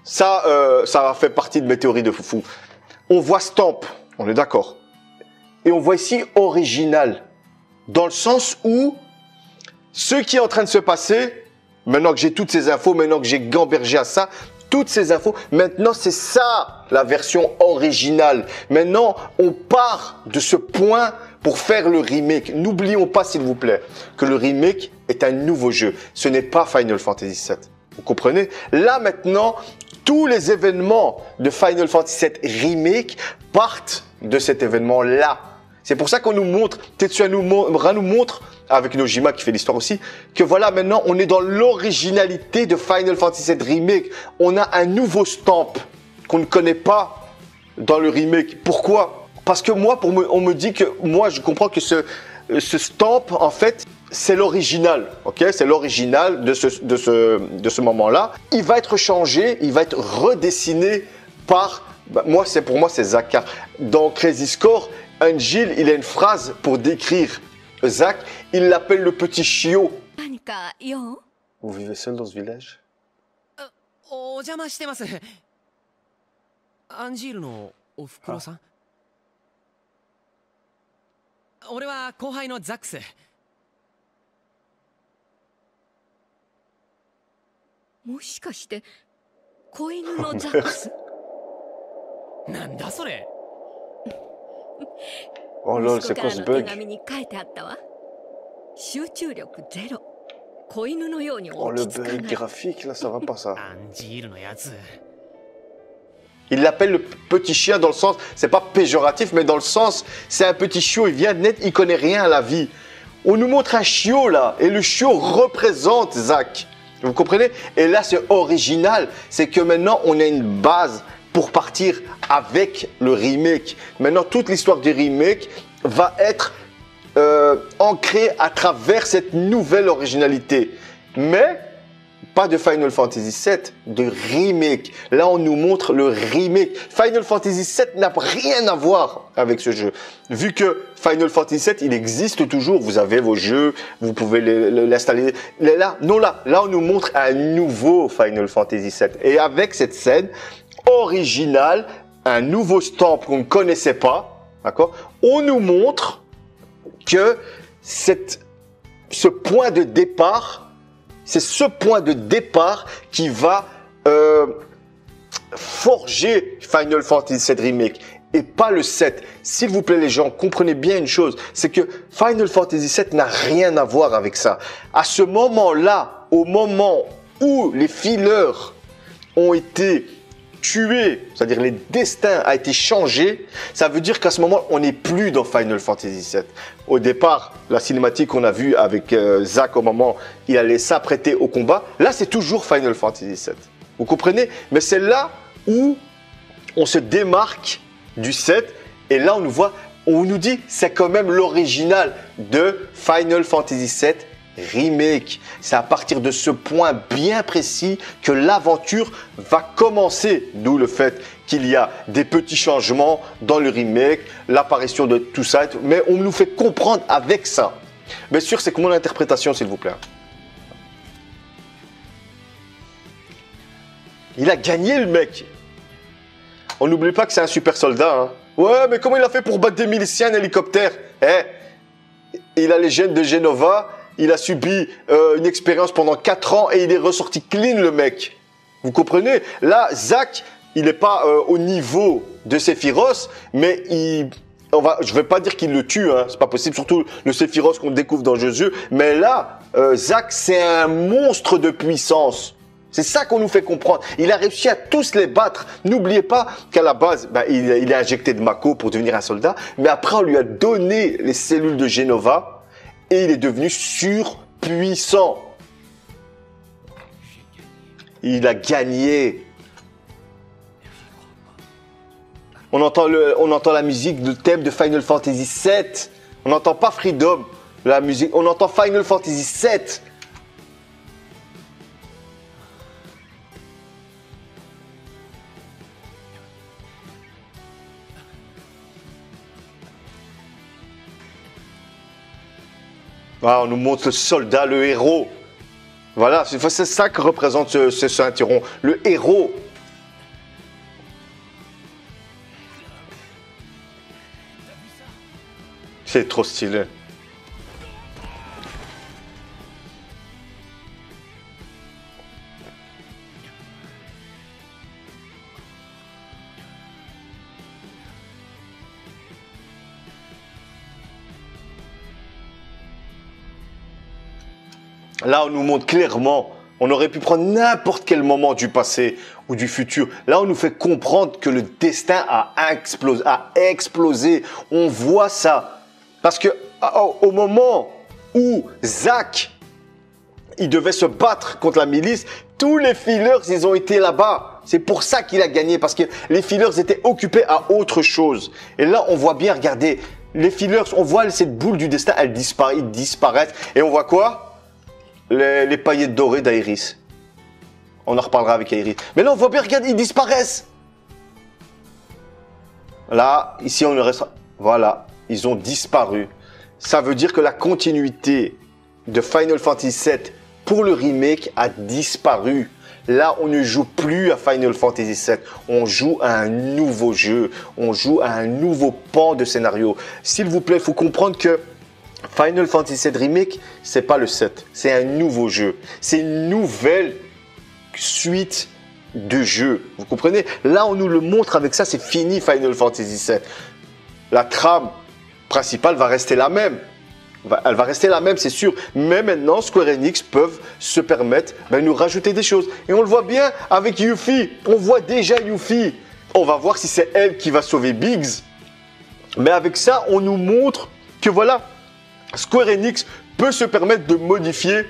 ça fait partie de mes théories de foufou. On voit Stamp, on est d'accord. Et on voit ici original. Dans le sens où ce qui est en train de se passer, maintenant que j'ai toutes ces infos, maintenant que j'ai gambergé à ça, toutes ces infos, maintenant c'est ça la version originale. Maintenant, on part de ce point pour faire le remake. N'oublions pas, s'il vous plaît, que le remake est un nouveau jeu. Ce n'est pas Final Fantasy VII. Vous comprenez? Là, maintenant, tous les événements de Final Fantasy VII Remake partent de cet événement-là. C'est pour ça qu'on nous montre, Tetsuya nous montre, avec Nojima qui fait l'histoire aussi, que voilà, maintenant, on est dans l'originalité de Final Fantasy VII Remake. On a un nouveau stamp qu'on ne connaît pas dans le remake. Pourquoi? Parce que moi, on me dit que, moi, je comprends que ce stamp, en fait, c'est l'original, ok? C'est l'original de ce moment-là. Il va être changé, il va être redessiné par, pour moi, c'est Zack. Dans Crazy Score, Angel, il a une phrase pour décrire Zack. Il l'appelle le petit chiot. Vous vivez seul dans ce village? Oh lol, c'est quoi ce bug? Oh, le bug graphique, là, ça va pas, ça. Il l'appelle le petit chien dans le sens, c'est pas péjoratif, mais dans le sens, c'est un petit chiot, il vient de naître, il connaît rien à la vie. On nous montre un chiot, là, et le chiot représente Zack. Vous comprenez? Et là, c'est original, c'est que maintenant, on a une base pour partir avec le remake. Maintenant, toute l'histoire du remake va être ancrée à travers cette nouvelle originalité. Mais, pas de Final Fantasy VII, de remake. Là, on nous montre le remake. Final Fantasy VII n'a rien à voir avec ce jeu. Vu que Final Fantasy VII, il existe toujours. Vous avez vos jeux, vous pouvez l'installer. Là, on nous montre un nouveau Final Fantasy VII. Et avec cette scène originale, un nouveau stamp qu'on ne connaissait pas, d'accord, on nous montre que ce point de départ, c'est ce point de départ qui va forger Final Fantasy VII Remake et pas le 7. S'il vous plaît les gens, comprenez bien une chose, c'est que Final Fantasy VII n'a rien à voir avec ça. À ce moment-là, au moment où les fillers ont été tués, c'est-à-dire les destins a été changé, ça veut dire qu'à ce moment, on n'est plus dans Final Fantasy VII. Au départ, la cinématique qu'on a vue avec Zack au moment il allait s'apprêter au combat, là c'est toujours Final Fantasy VII. Vous comprenez? Mais c'est là où on se démarque du 7 et là on nous voit, on nous dit c'est quand même l'original de Final Fantasy VII Remake. C'est à partir de ce point bien précis que l'aventure va commencer. D'où le fait qu'il y a des petits changements dans le remake, l'apparition de tout ça. Mais on nous fait comprendre avec ça. Bien sûr, c'est que mon interprétation, s'il vous plaît. Il a gagné le mec. On n'oublie pas que c'est un super soldat. Hein. Ouais, mais comment il a fait pour battre des miliciens en hélicoptère? Il a les gènes de Genova. Il a subi une expérience pendant 4 ans et il est ressorti clean, le mec. Vous comprenez? Là, Zack, il n'est pas au niveau de Sephiroth, mais je vais pas dire qu'il le tue, hein, c'est pas possible, surtout le Sephiroth qu'on découvre dans le jeu. Mais là, Zack, c'est un monstre de puissance. C'est ça qu'on nous fait comprendre. Il a réussi à tous les battre. N'oubliez pas qu'à la base, il est injecté de Mako pour devenir un soldat, mais après on lui a donné les cellules de Genova. Et il est devenu surpuissant. Il a gagné. On entend la musique, le thème de Final Fantasy VII. On n'entend pas Freedom, la musique. On entend Final Fantasy VII. Ah, on nous montre le soldat, le héros. Voilà, c'est ça que représente ce ceinturon, le héros. C'est trop stylé. Là, on nous montre clairement, on aurait pu prendre n'importe quel moment du passé ou du futur. Là, on nous fait comprendre que le destin a explosé. On voit ça. Parce que au moment où Zack, il devait se battre contre la milice, tous les fillers, ils ont été là-bas. C'est pour ça qu'il a gagné, parce que les fillers étaient occupés à autre chose. Et là, on voit bien, regardez, les fillers, on voit cette boule du destin, elle disparaît, ils disparaissent. Et on voit quoi? Les paillettes dorées d'Aeris. On en reparlera avec Aeris. Mais là, on voit bien, regarde, ils disparaissent. Là, ici, on le reste. Voilà, ils ont disparu. Ça veut dire que la continuité de Final Fantasy VII pour le remake a disparu. Là, on ne joue plus à Final Fantasy VII. On joue à un nouveau jeu. On joue à un nouveau pan de scénario. S'il vous plaît, il faut comprendre que Final Fantasy VII Remake, c'est pas le 7, c'est un nouveau jeu. C'est une nouvelle suite de jeux. Vous comprenez? Là, on nous le montre avec ça, c'est fini Final Fantasy VII. La trame principale va rester la même. Elle va rester la même, c'est sûr. Mais maintenant, Square Enix peuvent se permettre de nous rajouter des choses. Et on le voit bien avec Yuffie. On voit déjà Yuffie. On va voir si c'est elle qui va sauver Biggs. Mais avec ça, on nous montre que voilà, Square Enix peut se permettre de modifier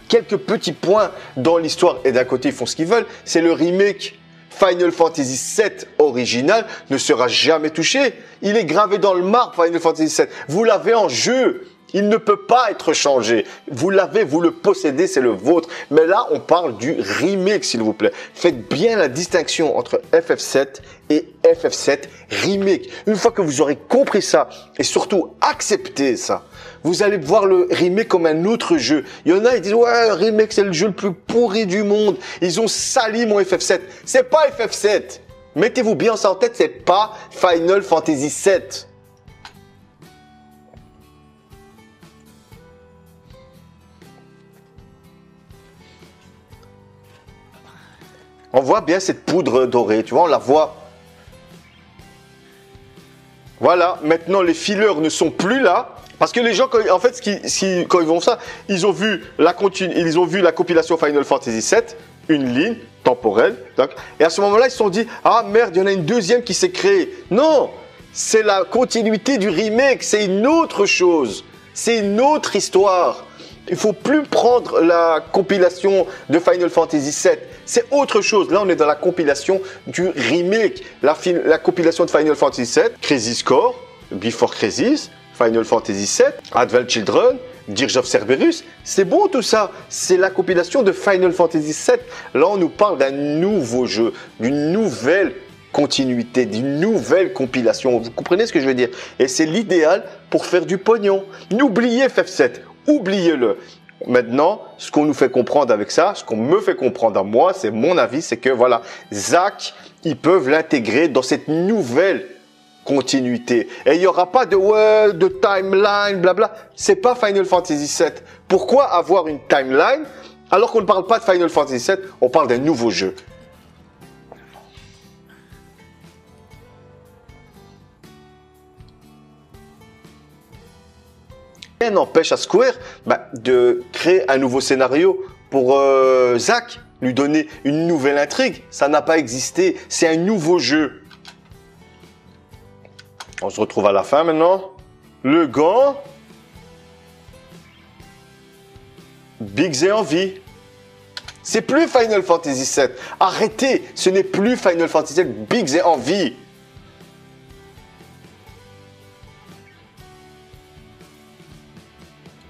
quelques petits points dans l'histoire. Et d'un côté, ils font ce qu'ils veulent. C'est le remake. Final Fantasy VII original ne sera jamais touché. Il est gravé dans le marbre, Final Fantasy VII. Vous l'avez en jeu. Il ne peut pas être changé. Vous l'avez, vous le possédez, c'est le vôtre. Mais là, on parle du remake, s'il vous plaît. Faites bien la distinction entre FF7 et FF7 Remake. Une fois que vous aurez compris ça, et surtout accepté ça, vous allez voir le remake comme un autre jeu. Il y en a, ils disent, ouais, le remake, c'est le jeu le plus pourri du monde. Ils ont sali mon FF7. C'est pas FF7. Mettez-vous bien ça en tête, c'est pas Final Fantasy VII. On voit bien cette poudre dorée, tu vois, on la voit. Voilà, maintenant les fillers ne sont plus là. Parce que les gens, en fait, quand ils vont ça, ils ont vu la compilation Final Fantasy VII, une ligne temporelle. Et à ce moment-là, ils se sont dit, ah merde, il y en a une deuxième qui s'est créée. Non, c'est la continuité du remake, c'est une autre chose. C'est une autre histoire. Il ne faut plus prendre la compilation de Final Fantasy VII. C'est autre chose. Là, on est dans la compilation du remake. La compilation de Final Fantasy VII, Crisis Core, Before Crisis, Final Fantasy VII, Advent Children, Dirge of Cerberus. C'est bon tout ça. C'est la compilation de Final Fantasy VII. Là, on nous parle d'un nouveau jeu, d'une nouvelle continuité, d'une nouvelle compilation. Vous comprenez ce que je veux dire? Et c'est l'idéal pour faire du pognon. N'oubliez FF7. Oubliez-le. Maintenant, ce qu'on nous fait comprendre avec ça, ce qu'on me fait comprendre à moi, c'est mon avis, c'est que voilà, Zack, ils peuvent l'intégrer dans cette nouvelle continuité. Et il n'y aura pas de timeline, blabla. C'est pas Final Fantasy VII. Pourquoi avoir une timeline alors qu'on ne parle pas de Final Fantasy VII, on parle d'un nouveau jeu? Rien n'empêche à Square de créer un nouveau scénario pour Zack, lui donner une nouvelle intrigue. Ça n'a pas existé, c'est un nouveau jeu. On se retrouve à la fin maintenant. Le gant. Biggs est en vie. C'est plus Final Fantasy VII. Arrêtez, ce n'est plus Final Fantasy VII. Biggs est en vie.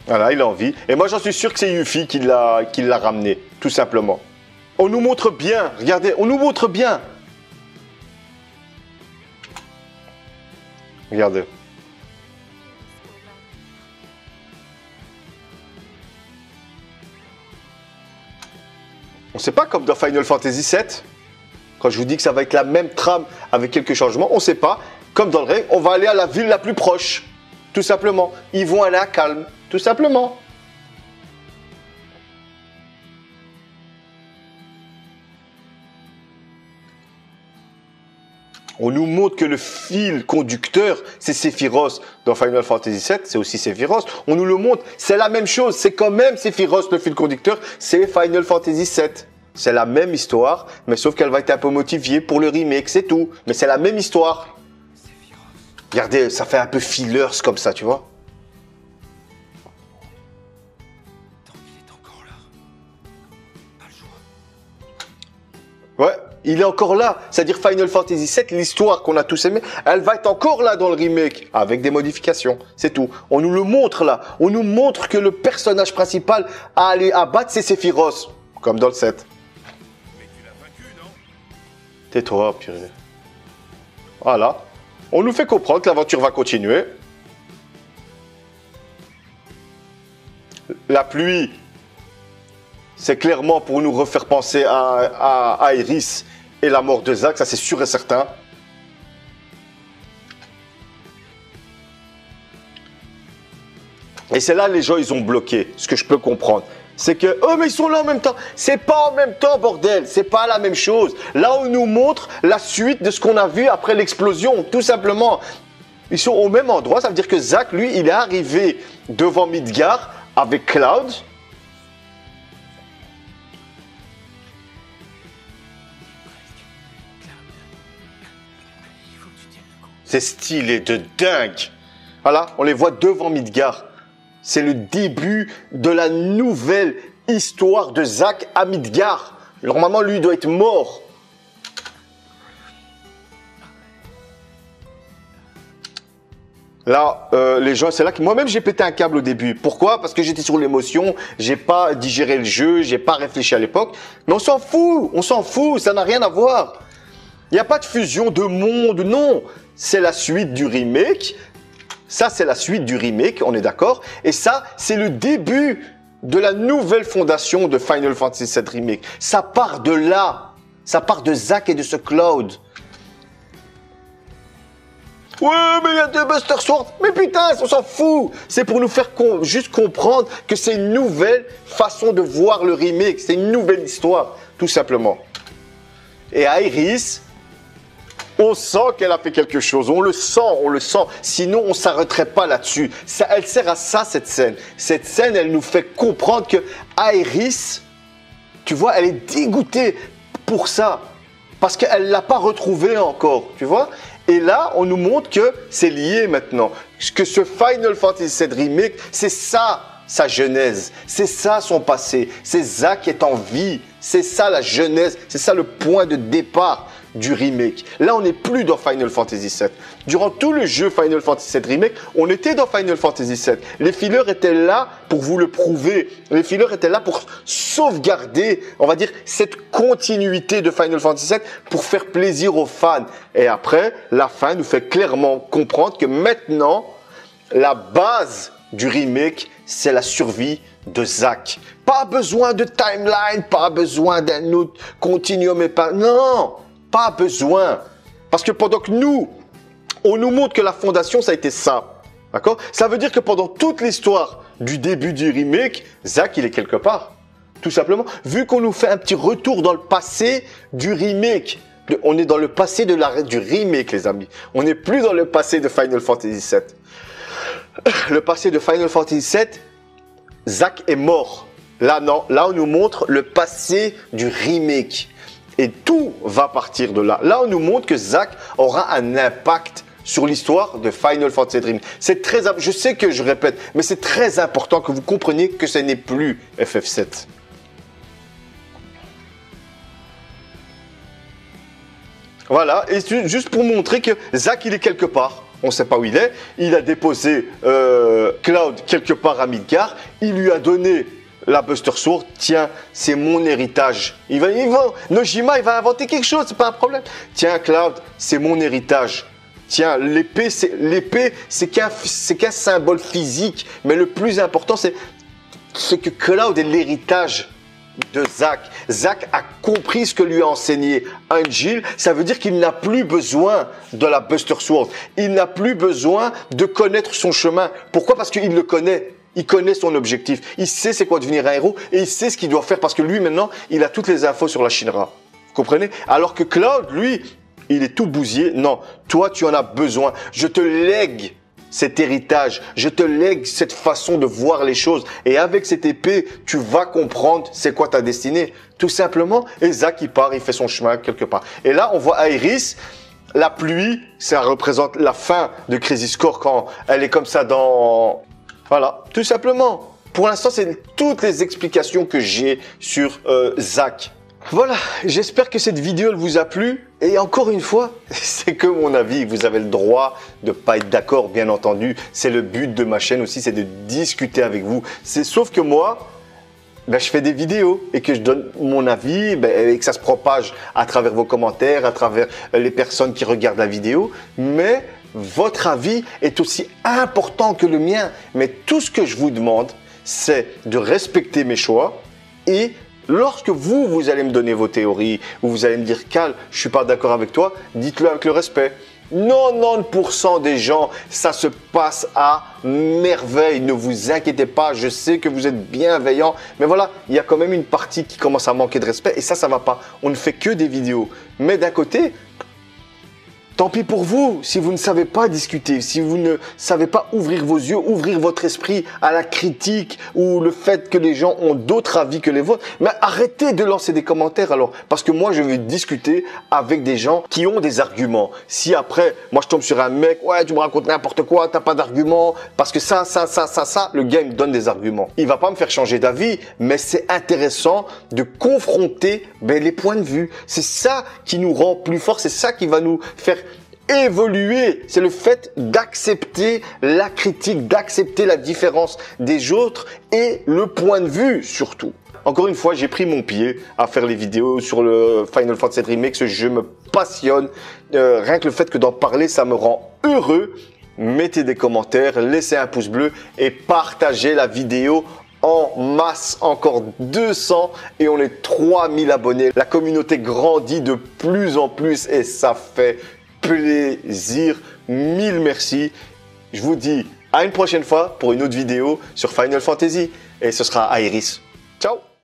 Voilà, il a envie. Et moi, j'en suis sûr que c'est Yuffie qui l'a ramené, tout simplement. On nous montre bien, regardez, on nous montre bien. Regardez. On ne sait pas comme dans Final Fantasy VII. Quand je vous dis que ça va être la même trame avec quelques changements, on ne sait pas. Comme dans le règne, on va aller à la ville la plus proche. Tout simplement. Ils vont aller à Calme. Tout simplement. On nous montre que le fil conducteur, c'est Sephiroth. Dans Final Fantasy VII, c'est aussi Sephiroth. On nous le montre, c'est la même chose. C'est quand même Sephiroth, le fil conducteur. C'est Final Fantasy VII. C'est la même histoire, mais sauf qu'elle va être un peu modifiée pour le remake, c'est tout. Mais c'est la même histoire. Regardez, ça fait un peu fillers comme ça, tu vois. Ouais, il est encore là. C'est-à-dire Final Fantasy VII, l'histoire qu'on a tous aimée, elle va être encore là dans le remake, avec des modifications. C'est tout. On nous le montre là. On nous montre que le personnage principal à aller abattre, c'est Sephiroth. Comme dans le 7. Mais tu l'as vaincu, non? Tais-toi, purée. Voilà. On nous fait comprendre que l'aventure va continuer. La pluie, c'est clairement pour nous refaire penser à Iris et la mort de Zack, ça c'est sûr et certain. Et c'est là les gens ils ont bloqué, ce que je peux comprendre. C'est que, oh mais ils sont là en même temps. C'est pas en même temps, bordel. C'est pas la même chose. Là, on nous montre la suite de ce qu'on a vu après l'explosion. Tout simplement. Ils sont au même endroit. Ça veut dire que Zack, lui, il est arrivé devant Midgar avec Cloud. C'est stylé de dingue. Voilà, on les voit devant Midgar. C'est le début de la nouvelle histoire de Zack à Midgar. Normalement, lui doit être mort. Là, les gens, c'est là que moi-même j'ai pété un câble au début. Pourquoi? Parce que j'étais sur l'émotion, j'ai pas digéré le jeu, j'ai pas réfléchi à l'époque. Mais on s'en fout, ça n'a rien à voir. Il n'y a pas de fusion de monde, non. C'est la suite du remake. Ça, c'est la suite du remake, on est d'accord. Et ça, c'est le début de la nouvelle fondation de Final Fantasy VII Remake. Ça part de là. Ça part de Zack et de ce Cloud. Ouais, mais il y a deux Buster Swords. Mais putain, on s'en fout. C'est pour nous faire juste comprendre que c'est une nouvelle façon de voir le remake. C'est une nouvelle histoire, tout simplement. Et Aeris, on sent qu'elle a fait quelque chose. On le sent. Sinon, on ne s'arrêterait pas là-dessus. Elle sert à ça, cette scène. Cette scène, elle nous fait comprendre que Aeris, tu vois, elle est dégoûtée pour ça. Parce qu'elle ne l'a pas retrouvé encore, tu vois. Et là, on nous montre que c'est lié maintenant. Que ce Final Fantasy VII Remake, c'est ça, sa genèse. C'est ça, son passé. C'est Zack qui est en vie. C'est ça, la genèse. C'est ça, le point de départ du remake. Là, on n'est plus dans Final Fantasy VII. Durant tout le jeu Final Fantasy VII Remake, on était dans Final Fantasy VII. Les fillers étaient là pour vous le prouver. Les fillers étaient là pour sauvegarder, on va dire, cette continuité de Final Fantasy VII pour faire plaisir aux fans. Et après, la fin nous fait clairement comprendre que maintenant, la base du remake, c'est la survie de Zack. Pas besoin de timeline, pas besoin d'un autre continuum et pas... Non, pas besoin. Parce que pendant que nous, on nous montre que la fondation, ça a été ça. D'accord? Ça veut dire que pendant toute l'histoire du début du remake, Zack, il est quelque part. Tout simplement. Vu qu'on nous fait un petit retour dans le passé du remake. On est dans le passé du remake, les amis. On n'est plus dans le passé de Final Fantasy VII. Le passé de Final Fantasy VII, Zack est mort. Là, non. Là, on nous montre le passé du remake. Et tout va partir de là. Là, on nous montre que Zack aura un impact sur l'histoire de Final Fantasy Dream. C'est très, je sais que je répète, mais c'est très important que vous compreniez que ce n'est plus FF7. Voilà, et juste pour montrer que Zack, il est quelque part. On ne sait pas où il est. Il a déposé Cloud quelque part à Midgar. Il lui a donné la Buster Sword. Tiens, c'est mon héritage. Nojima, il va inventer quelque chose, c'est pas un problème. Tiens, Cloud, c'est mon héritage. Tiens, l'épée, c'est qu'un symbole physique. Mais le plus important, c'est que Cloud est l'héritage de Zack. Zack a compris ce que lui a enseigné Angel. Ça veut dire qu'il n'a plus besoin de la Buster Sword. Il n'a plus besoin de connaître son chemin. Pourquoi? Parce qu'il le connaît. Il connaît son objectif. Il sait c'est quoi devenir un héros et il sait ce qu'il doit faire parce que lui, maintenant, il a toutes les infos sur la Shinra. Vous comprenez? Alors que Cloud, lui, il est tout bousillé. Non, toi, tu en as besoin. Je te lègue cet héritage. Je te lègue cette façon de voir les choses. Et avec cette épée, tu vas comprendre c'est quoi ta destinée. Tout simplement. Et Zack, il part, il fait son chemin quelque part. Et là, on voit Aeris. La pluie, ça représente la fin de Crazy Score quand elle est comme ça dans... Voilà, tout simplement. Pour l'instant, c'est toutes les explications que j'ai sur Zack. Voilà, j'espère que cette vidéo elle vous a plu. Et encore une fois, c'est que mon avis. Vous avez le droit de pas être d'accord, bien entendu. C'est le but de ma chaîne aussi, c'est de discuter avec vous. Sauf que moi, je fais des vidéos et que je donne mon avis et que ça se propage à travers vos commentaires, à travers les personnes qui regardent la vidéo. Mais votre avis est aussi important que le mien. Mais tout ce que je vous demande, c'est de respecter mes choix et lorsque vous allez me donner vos théories, ou vous allez me dire « Cal, je suis pas d'accord avec toi », dites-le avec le respect. 90% des gens, ça se passe à merveille. Ne vous inquiétez pas, je sais que vous êtes bienveillants. Mais voilà, il y a quand même une partie qui commence à manquer de respect et ça va pas. On ne fait que des vidéos. Mais d'un côté... Tant pis pour vous, si vous ne savez pas discuter, si vous ne savez pas ouvrir vos yeux, ouvrir votre esprit à la critique ou le fait que les gens ont d'autres avis que les vôtres. Mais arrêtez de lancer des commentaires alors. Parce que moi, je veux discuter avec des gens qui ont des arguments. Si après, moi, je tombe sur un mec, ouais, tu me racontes n'importe quoi, t'as pas d'arguments, parce que ça, le gars, il me donne des arguments. Il va pas me faire changer d'avis, mais c'est intéressant de confronter les points de vue. C'est ça qui nous rend plus forts, c'est ça qui va nous faire évoluer. C'est le fait d'accepter la critique, d'accepter la différence des autres et le point de vue surtout. Encore une fois, j'ai pris mon pied à faire les vidéos sur le Final Fantasy VII Remake. Ce jeu me passionne. Rien que le fait que d'en parler, ça me rend heureux. Mettez des commentaires, laissez un pouce bleu et partagez la vidéo en masse. Encore 200 et on est 3000 abonnés. La communauté grandit de plus en plus et ça fait plaisir. Mille merci. Je vous dis à une prochaine fois pour une autre vidéo sur Final Fantasy et ce sera Iris. Ciao!